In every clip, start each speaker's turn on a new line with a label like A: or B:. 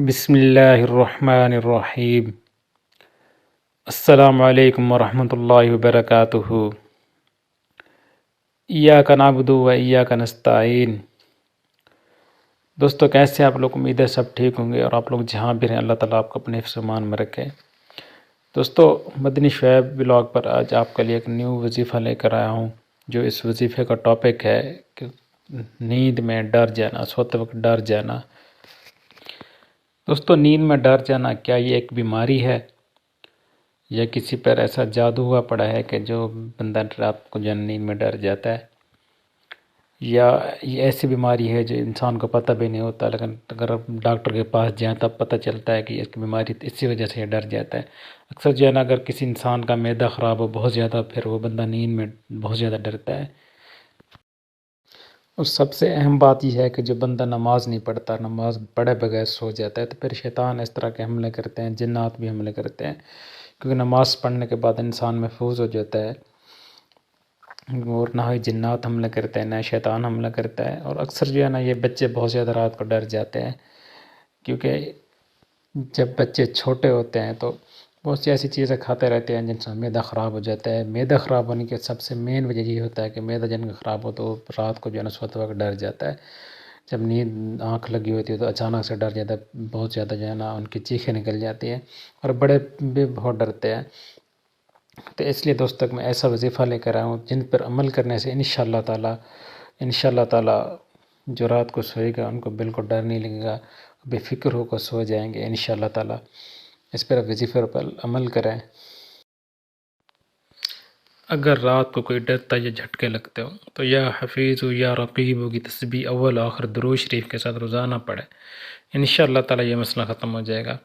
A: بسم اللہ الرحمن الرحیم۔ السلام علیکم ورحمۃ اللہ وبرکاتہ۔ ایاک نعبد و ایاک نستعین۔ دوستو کیسے آپ لوگ؟ امید ہے سب ٹھیک ہوں گے، اور آپ لوگ جہاں بھی رہیں اللہ تعالیٰ آپ کو اپنے حفظ و امان میں رکھے۔ دوستو مدنی شعیب بلاگ پر آج آپ کے لیے ایک نیو وظیفہ لے کر آیا ہوں، جو اس وظیفے کا ٹاپک ہے کہ نیند میں ڈر جانا، سوتے وقت ڈر جانا۔ دوستو نیند میں ڈر جانا کیا یہ ایک بیماری ہے، یا کسی پر ایسا جادو ہوا پڑا ہے کہ جو بندہ رات کو نیند میں ڈر جاتا ہے، یا یہ ایسی بیماری ہے جو انسان کو پتہ بھی نہیں ہوتا، لیکن اگر آپ ڈاکٹر کے پاس جائیں تب پتہ چلتا ہے کہ اس کی بیماری اسی وجہ سے یہ ڈر جاتا ہے۔ اکثر جو ہے نا، اگر کسی انسان کا معدہ خراب ہو بہت زیادہ، پھر وہ بندہ نیند میں بہت زیادہ ڈرتا ہے۔ اور سب سے اہم بات یہ ہے کہ جو بندہ نماز نہیں پڑھتا، نماز پڑھے بغیر سو جاتا ہے، تو پھر شیطان اس طرح کے حملے کرتے ہیں، جنات بھی حملے کرتے ہیں، کیونکہ نماز پڑھنے کے بعد انسان محفوظ ہو جاتا ہے، اور نہ ہی جنات حملہ کرتے ہیں نہ شیطان حملہ کرتا ہے۔ اور اکثر جو ہے نا، یہ بچے بہت زیادہ رات کو ڈر جاتے ہیں، کیونکہ جب بچے چھوٹے ہوتے ہیں تو بہت سی ایسی چیزیں کھاتے رہتے ہیں جن سے معدہ خراب ہو جاتا ہے۔ معدہ خراب ہونے کی سب سے مین وجہ یہ ہوتا ہے کہ معدہ جن کا خراب ہو تو وہ رات کو جو ہے نا سوتے وقت ڈر جاتا ہے۔ جب نیند آنکھ لگی ہوتی ہے تو اچانک سے ڈر جاتا ہے، بہت زیادہ جو ہے نا ان کی چیخیں نکل جاتی ہیں، اور بڑے بھی بہت ڈرتے ہیں۔ تو اس لیے دوستوں میں ایسا وظیفہ لے کر آیا ہوں جن پر عمل کرنے سے انشاءاللہ تعالی جو رات کو سوئے گا ان کو بالکل ڈر نہیں لگے گا، بے فکر ہو کر سو جائیں گے انشاءاللہ تعالی۔ اس پر وظیفے پر عمل کریں۔ اگر رات کو کوئی ڈرتا یا جھٹکے لگتے ہو تو یا حفیظ یا رقیب کی تسبیح اول آخر درود شریف کے ساتھ روزانہ پڑھیں، انشاءاللہ تعالی یہ مسئلہ ختم ہو جائے گا۔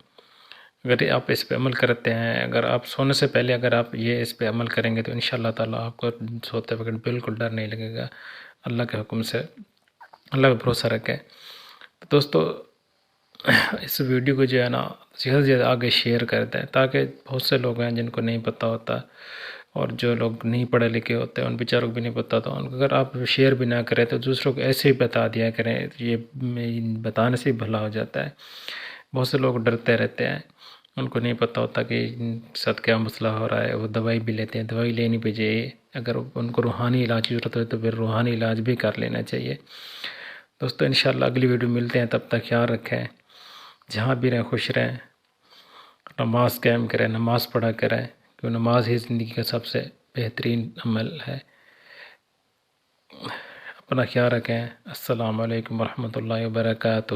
A: اگر آپ اس پہ عمل کرتے ہیں، اگر آپ سونے سے پہلے اگر آپ یہ اس پہ عمل کریں گے تو انشاءاللہ تعالی آپ کو سوتے وقت بالکل ڈر نہیں لگے گا۔ اللہ کے حکم سے اللہ پہ بھروسہ رکھیں۔ دوستو اس ویڈیو کو جو ہے نا زیادہ سے زیادہ آگے شیئر کر دیں، تاکہ بہت سے لوگ ہیں جن کو نہیں پتہ ہوتا، اور جو لوگ نہیں پڑھے لکھے ہوتے ہیں ان بیچاروں کو بھی نہیں پتہ، تو ان کو اگر آپ شیئر بھی نہ کریں تو دوسروں کو ایسے ہی بتا دیا کریں، یہ بتانے سے بھلا ہو جاتا ہے۔ بہت سے لوگ ڈرتے رہتے ہیں، ان کو نہیں پتہ ہوتا کہ ساتھ کیا مسئلہ ہو رہا ہے، وہ دوائی بھی لیتے ہیں، دوائی لینی بھی چاہیے۔ اگر ان کو روحانی علاج کی ضرورت ہے تو پھر روحانی علاج بھی کر لینا چاہیے۔ دوستو انشاءاللہ اگلی ویڈیو ملتے ہیں، تب تک خیال رکھیں، جہاں بھی رہیں خوش رہیں، نماز قائم کریں، نماز پڑھا کریں، کیونکہ نماز ہی زندگی کا سب سے بہترین عمل ہے۔ اپنا خیال رکھیں۔ السلام علیکم ورحمۃ اللہ وبرکاتہ۔